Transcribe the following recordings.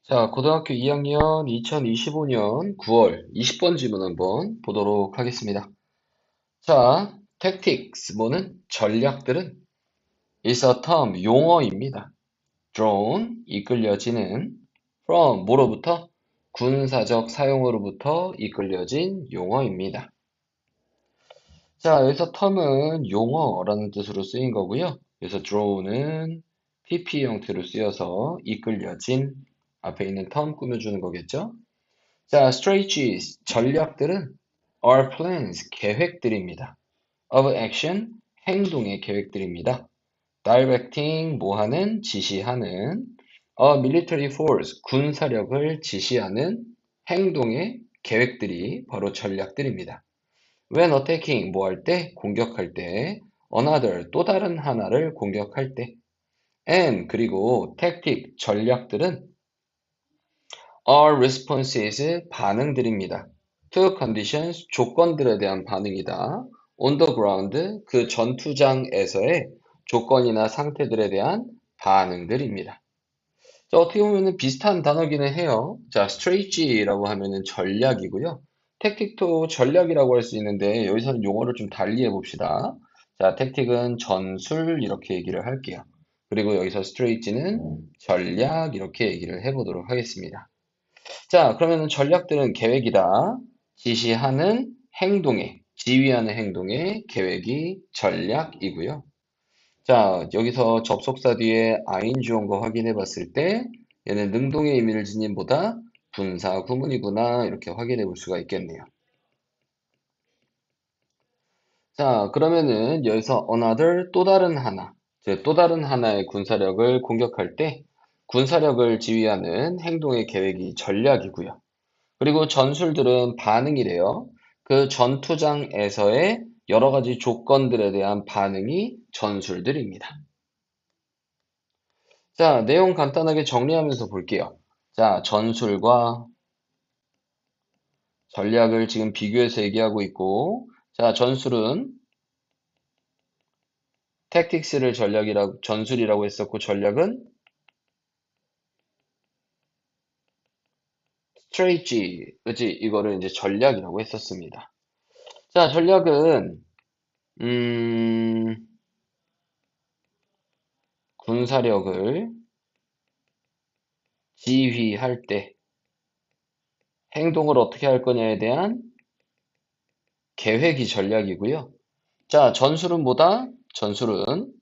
자, 고등학교 2학년 2025년 9월 20번 질문 한번 보도록 하겠습니다. 자, tactics, 뭐는 전략들은 is a term, 용어입니다. drawn, 이끌려지는 from, 뭐로부터? 군사적 사용으로부터 이끌려진 용어입니다. 자, 여기서 term은 용어라는 뜻으로 쓰인 거고요. 그래서 draw는 PP 형태로 쓰여서 이끌려진 앞에 있는 term 꾸며주는 거겠죠? 자, strategies, 전략들은 are plans, 계획들입니다. of action, 행동의 계획들입니다. directing, 뭐하는, 지시하는. a military force, 군사력을 지시하는 행동의 계획들이 바로 전략들입니다. when attacking, 뭐 할 때, 공격할 때. another, 또 다른 하나를 공격할 때. and, 그리고 tactic, 전략들은 are responses, 반응들입니다. to conditions, 조건들에 대한 반응이다. on the ground, 그 전투장에서의 조건이나 상태들에 대한 반응들입니다. 자, 어떻게 보면 비슷한 단어기는 해요. 자, strategy라고 하면은 전략이고요. tactic도 전략이라고 할 수 있는데 여기서는 용어를 좀 달리 해봅시다. 자, tactic은 전술 이렇게 얘기를 할게요. 그리고 여기서 strategy는 전략 이렇게 얘기를 해보도록 하겠습니다. 자, 그러면은 전략들은 계획이다. 지시하는 행동에, 지휘하는 행동의 계획이 전략이고요. 자, 여기서 접속사 뒤에 ing 온 거 확인해 봤을 때 얘는 능동의 의미를 지닌 보다 분사 구문이구나 이렇게 확인해 볼 수가 있겠네요. 자, 그러면은 여기서 another 또 다른 하나, 즉 또 다른 하나의 군사력을 공격할 때 군사력을 지휘하는 행동의 계획이 전략이고요. 그리고 전술들은 반응이래요. 그 전투장에서의 여러 가지 조건들에 대한 반응이 전술들입니다. 자, 내용 간단하게 정리하면서 볼게요. 자, 전술과 전략을 지금 비교해서 얘기하고 있고, 자, 전술은 tactics를 전술이라고 했었고, 전략은 strategy, 그치? 이거를 이제 전략이라고 했었습니다. 자, 전략은, 음, 군사력을 지휘할 때, 행동을 어떻게 할 거냐에 대한 계획이 전략이고요. 자, 전술은 뭐다? 전술은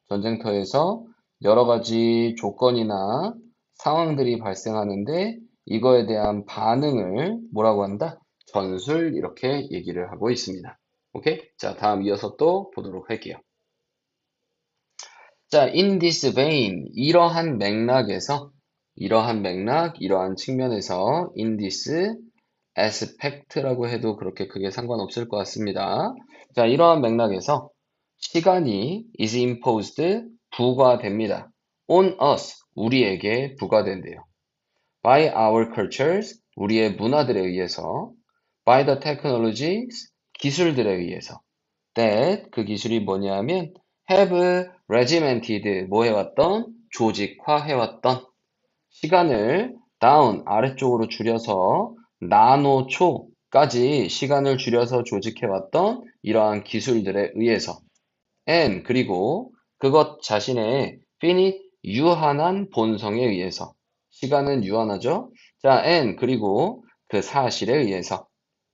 전쟁터에서 여러 가지 조건이나 상황들이 발생하는데 이거에 대한 반응을 뭐라고 한다? 전술 이렇게 얘기를 하고 있습니다. 오케이? 자, 다음 이어서 또 보도록 할게요. 자, in this vein, 이러한 맥락, 이러한 측면에서 in this aspect라고 해도 그렇게 크게 상관없을 것 같습니다. 자, 이러한 맥락에서 시간이 is imposed, 부과됩니다. on us, 우리에게 부과된대요. by our cultures, 우리의 문화들에 의해서. by the technologies, 기술들에 의해서. that, 그 기술이 뭐냐면 have regimented, 뭐 해왔던? 조직화해왔던. 시간을 down, 아래쪽으로 줄여서 나노초까지 시간을 줄여서 조직해왔던 이러한 기술들에 의해서. and, 그리고 그것 자신의 finite, 유한한 본성에 의해서. 시간은 유한하죠? 자, and, 그리고 그 사실에 의해서.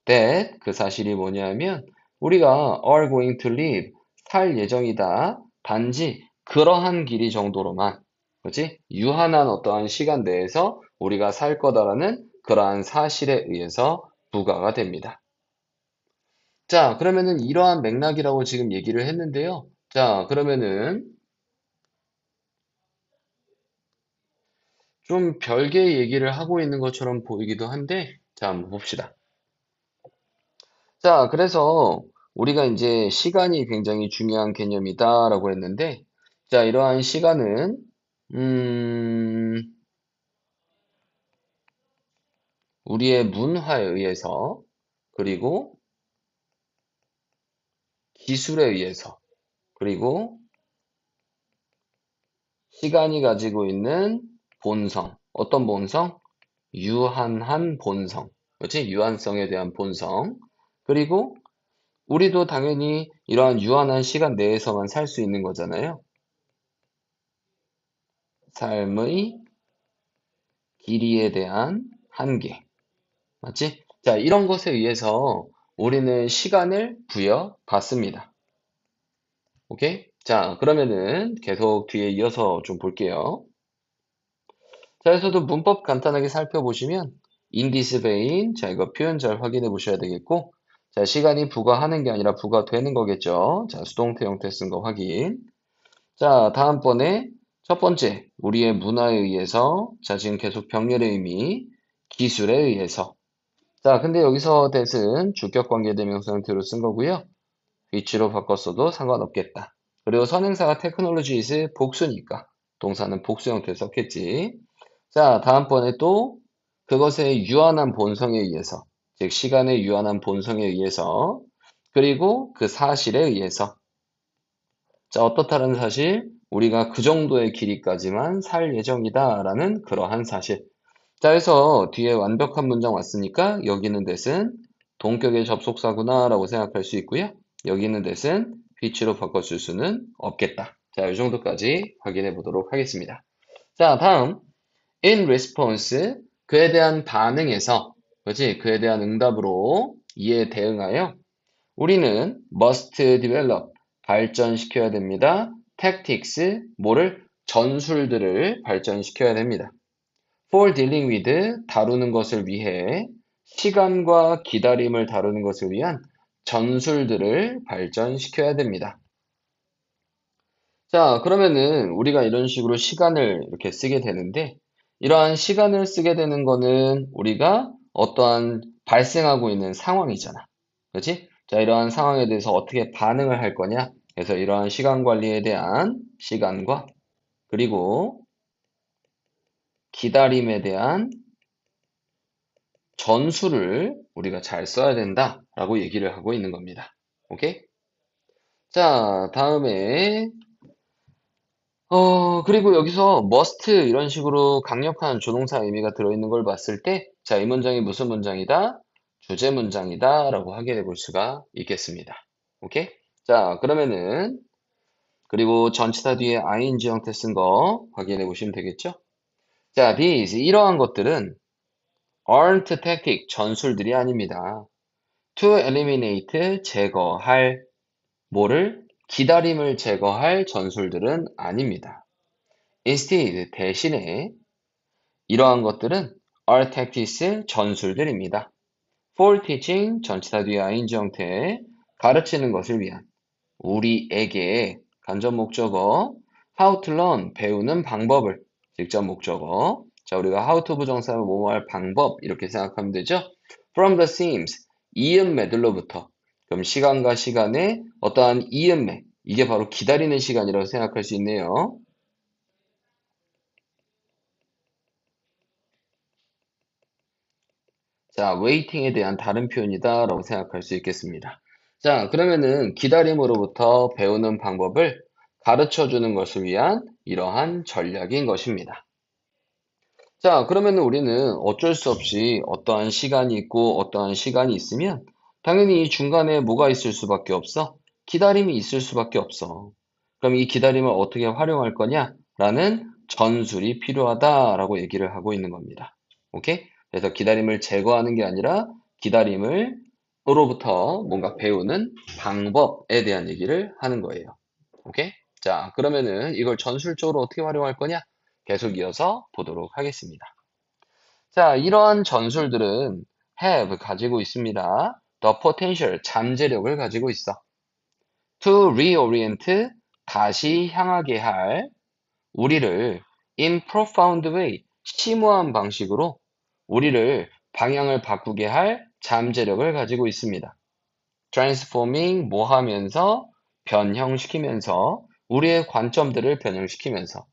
that, 그 사실이 뭐냐면 우리가 are going to live, 살 예정이다. 단지 그러한 길이 정도로만, 그렇지? 유한한 어떠한 시간 내에서 우리가 살 거다라는 그러한 사실에 의해서 부과가 됩니다. 자, 그러면은 이러한 맥락이라고 지금 얘기를 했는데요. 자, 그러면은 좀 별개의 얘기를 하고 있는 것처럼 보이기도 한데, 자, 한번 봅시다. 자, 그래서 우리가 이제 시간이 굉장히 중요한 개념이다라고 했는데, 자, 이러한 시간은, 음, 우리의 문화에 의해서, 그리고 기술에 의해서, 그리고 시간이 가지고 있는 본성. 어떤 본성? 유한한 본성. 그렇지? 유한성에 대한 본성. 그리고 우리도 당연히 이러한 유한한 시간 내에서만 살 수 있는 거잖아요. 삶의 길이에 대한 한계. 맞지? 자, 이런 것에 의해서 우리는 시간을 부여받습니다. 오케이? 자, 그러면은 계속 뒤에 이어서 좀 볼게요. 자, 여기서도 문법 간단하게 살펴보시면 in this vein, 자, 이거 표현 잘 확인해 보셔야 되겠고, 자, 시간이 부과하는 게 아니라 부과되는 거겠죠. 자, 수동태 형태 쓴 거 확인. 자, 다음번에 첫 번째, 우리의 문화에 의해서, 자, 지금 계속 병렬의 의미, 기술에 의해서. 자, 근데 여기서 that은 주격 관계 대명사 형태로 쓴 거고요. 위치로 바꿨어도 상관없겠다. 그리고 선행사가 technologies 복수니까 동사는 복수 형태를 썼겠지. 자, 다음번에 또 그것의 유한한 본성에 의해서, 즉 시간의 유한한 본성에 의해서, 그리고 그 사실에 의해서. 자, 어떻다는 사실? 우리가 그 정도의 길이까지만 살 예정이다라는 그러한 사실. 자, 그래서 뒤에 완벽한 문장 왔으니까 여기 있는 that은 동격의 접속사구나라고 생각할 수 있고요. 여기 있는 that은 which로 바꿔줄 수는 없겠다. 자, 이 정도까지 확인해 보도록 하겠습니다. 자, 다음 in response 그에 대한 반응에서 그렇지? 그에 대한 응답으로 이에 대응하여 우리는 must develop 발전시켜야 됩니다. tactics 뭐를 전술들을 발전시켜야 됩니다. for dealing with 다루는 것을 위해 시간과 기다림을 다루는 것을 위한 전술들을 발전시켜야 됩니다. 자, 그러면은 우리가 이런 식으로 시간을 이렇게 쓰게 되는데 이러한 시간을 쓰게 되는 거는 우리가 어떠한 발생하고 있는 상황이잖아. 그렇지? 자, 이러한 상황에 대해서 어떻게 반응을 할 거냐? 그래서 이러한 시간 관리에 대한 시간과 그리고 기다림에 대한 전술을 우리가 잘 써야 된다라고 얘기를 하고 있는 겁니다. 오케이? 자, 다음에 그리고 여기서 must 이런 식으로 강력한 조동사 의미가 들어있는 걸 봤을 때, 자, 이 문장이 무슨 문장이다? 주제 문장이다라고 확인해 볼 수가 있겠습니다. 오케이? 자, 그러면은 그리고 전치사 뒤에 ing 형태 쓴 거 확인해 보시면 되겠죠? 자, these 이러한 것들은 aren't tactic 전술들이 아닙니다. to eliminate 제거할 뭐를 기다림을 제거할 전술들은 아닙니다. Instead 대신에 이러한 것들은 are tactics 전술들입니다. For teaching 전치사 뒤에 ing 형태 가르치는 것을 위한 우리에게 간접 목적어 how to learn 배우는 방법을 직접 목적어 자 우리가 how to 부정사를 뭐뭐할 방법 이렇게 생각하면 되죠. From the seams 이음매들로부터 그럼 시간과 시간의 어떠한 이음매 이게 바로 기다리는 시간이라고 생각할 수 있네요. 자, waiting에 대한 다른 표현이다라고 생각할 수 있겠습니다. 자, 그러면은 기다림으로부터 배우는 방법을 가르쳐 주는 것을 위한 이러한 전략인 것입니다. 자, 그러면은 우리는 어쩔 수 없이 어떠한 시간이 있고 어떠한 시간이 있으면 당연히 이 중간에 뭐가 있을 수밖에 없어? 기다림이 있을 수밖에 없어. 그럼 이 기다림을 어떻게 활용할 거냐라는 전술이 필요하다라고 얘기를 하고 있는 겁니다. 오케이? 그래서 기다림을 제거하는 게 아니라 기다림을 으로부터 뭔가 배우는 방법에 대한 얘기를 하는 거예요. 오케이? 자, 그러면은 이걸 전술적으로 어떻게 활용할 거냐? 계속 이어서 보도록 하겠습니다. 자, 이러한 전술들은 have 가지고 있습니다. the potential 잠재력을 가지고 있어. to reorient 다시 향하게 할 우리를 in profound way 심오한 방식으로 우리를 방향을 바꾸게 할 잠재력을 가지고 있습니다. transforming 뭐 하면서 변형시키면서 우리의 관점들을 변형시키면서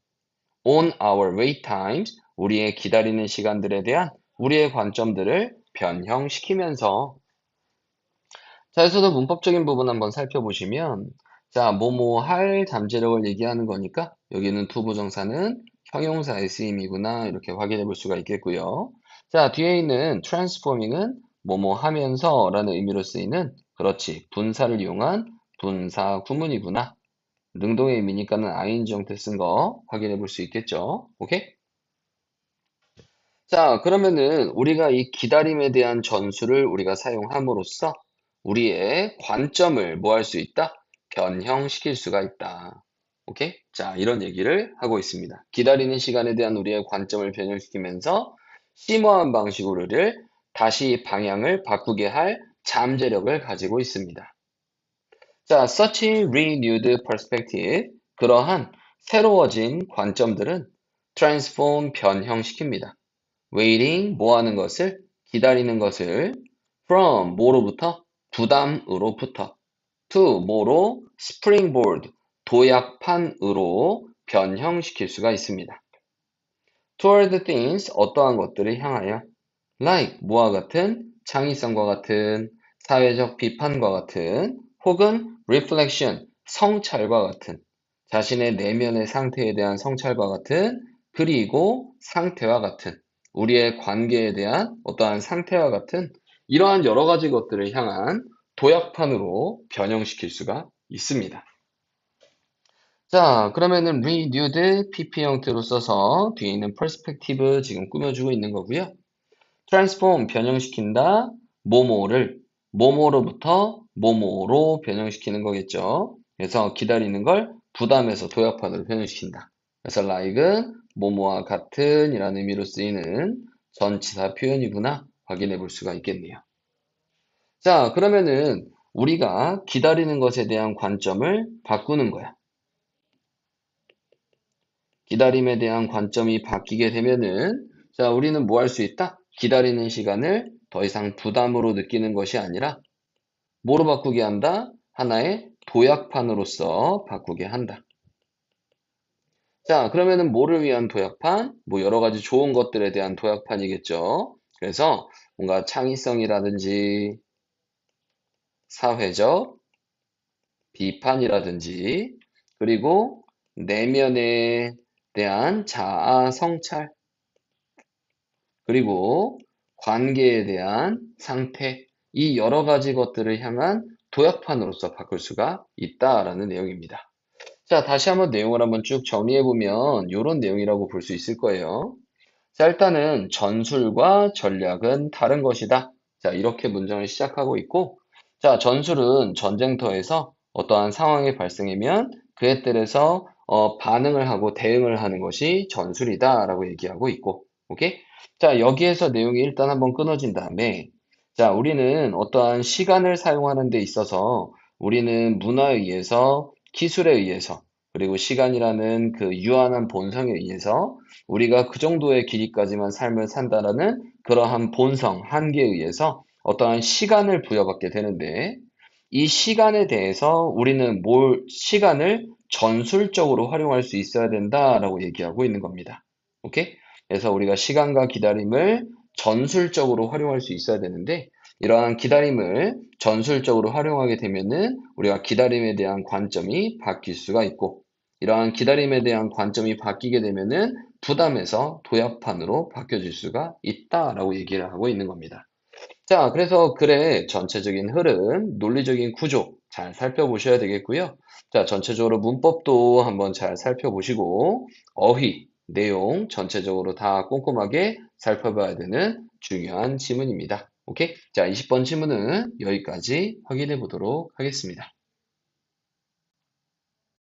on our wait times 우리의 기다리는 시간들에 대한 우리의 관점들을 변형시키면서 자, 여기서도 문법적인 부분 한번 살펴보시면 자, 뭐뭐 할 잠재력을 얘기하는 거니까 여기는 투부정사는 형용사의 쓰임이구나 이렇게 확인해 볼 수가 있겠고요. 자, 뒤에 있는 transforming은 뭐뭐 하면서 라는 의미로 쓰이는 그렇지 분사를 이용한 분사 구문이구나. 능동의 의미니까는 ing 형태 쓴 거 확인해 볼 수 있겠죠. 오케이? 자, 그러면은 우리가 이 기다림에 대한 전술을 우리가 사용함으로써 우리의 관점을 뭐 할 수 있다? 변형시킬 수가 있다. 오케이? 자, 이런 얘기를 하고 있습니다. 기다리는 시간에 대한 우리의 관점을 변형시키면서 심오한 방식으로 우리를 다시 방향을 바꾸게 할 잠재력을 가지고 있습니다. 자, such renewed perspective. 그러한 새로워진 관점들은 transform 변형시킵니다. waiting 뭐 하는 것을 기다리는 것을 from 뭐로부터 부담으로부터 to 뭐로 springboard 도약판으로 변형시킬 수가 있습니다. toward things 어떠한 것들을 향하여 like 뭐와 같은 창의성과 같은 사회적 비판과 같은 혹은 reflection 성찰과 같은 자신의 내면의 상태에 대한 성찰과 같은 그리고 상태와 같은 우리의 관계에 대한 어떠한 상태와 같은 이러한 여러 가지 것들을 향한 도약판으로 변형시킬 수가 있습니다. 자, 그러면은 renewed PP 형태로 써서 뒤에 있는 perspective 지금 꾸며주고 있는 거고요. transform 변형시킨다. 뭐뭐를 뭐뭐로부터 뭐뭐로 변형시키는 거겠죠. 그래서 기다리는 걸 부담에서 도약판으로 변형시킨다. 그래서 like은 뭐뭐와 같은 이라는 의미로 쓰이는 전치사 표현이구나 확인해 볼 수가 있겠네요. 자, 그러면은 우리가 기다리는 것에 대한 관점을 바꾸는 거야. 기다림에 대한 관점이 바뀌게 되면은 자, 우리는 뭐 할 수 있다? 기다리는 시간을 더 이상 부담으로 느끼는 것이 아니라 뭐로 바꾸게 한다? 하나의 도약판으로서 바꾸게 한다. 자, 그러면은 뭐를 위한 도약판? 뭐 여러 가지 좋은 것들에 대한 도약판이겠죠. 그래서 뭔가 창의성이라든지 사회적 비판이라든지 그리고 내면에 대한 자아 성찰 그리고 관계에 대한 상태, 이 여러 가지 것들을 향한 도약판으로서 바꿀 수가 있다라는 내용입니다. 자, 다시 한번 내용을 한번 쭉 정리해보면 이런 내용이라고 볼 수 있을 거예요. 자, 일단은 전술과 전략은 다른 것이다. 자, 이렇게 문장을 시작하고 있고, 자, 전술은 전쟁터에서 어떠한 상황이 발생하면 그에 따라서 반응을 하고 대응을 하는 것이 전술이다라고 얘기하고 있고, 오케이? 자, 여기에서 내용이 일단 한번 끊어진 다음에, 자, 우리는 어떠한 시간을 사용하는 데 있어서 우리는 문화에 의해서, 기술에 의해서, 그리고 시간이라는 그 유한한 본성에 의해서 우리가 그 정도의 길이까지만 삶을 산다라는 그러한 본성, 한계에 의해서 어떠한 시간을 부여받게 되는데 이 시간에 대해서 우리는 시간을 전술적으로 활용할 수 있어야 된다라고 얘기하고 있는 겁니다. 오케이? 그래서 우리가 시간과 기다림을 전술적으로 활용할 수 있어야 되는데 이러한 기다림을 전술적으로 활용하게 되면은 우리가 기다림에 대한 관점이 바뀔 수가 있고 이러한 기다림에 대한 관점이 바뀌게 되면은 부담에서 도약판으로 바뀌어질 수가 있다라고 얘기를 하고 있는 겁니다. 자, 그래서 글의 전체적인 흐름, 논리적인 구조 잘 살펴보셔야 되겠고요. 자, 전체적으로 문법도 한번 잘 살펴보시고 어휘, 내용 전체적으로 다 꼼꼼하게 살펴봐야 되는 중요한 지문입니다. 오케이? 자, 20번 지문은 여기까지 확인해 보도록 하겠습니다.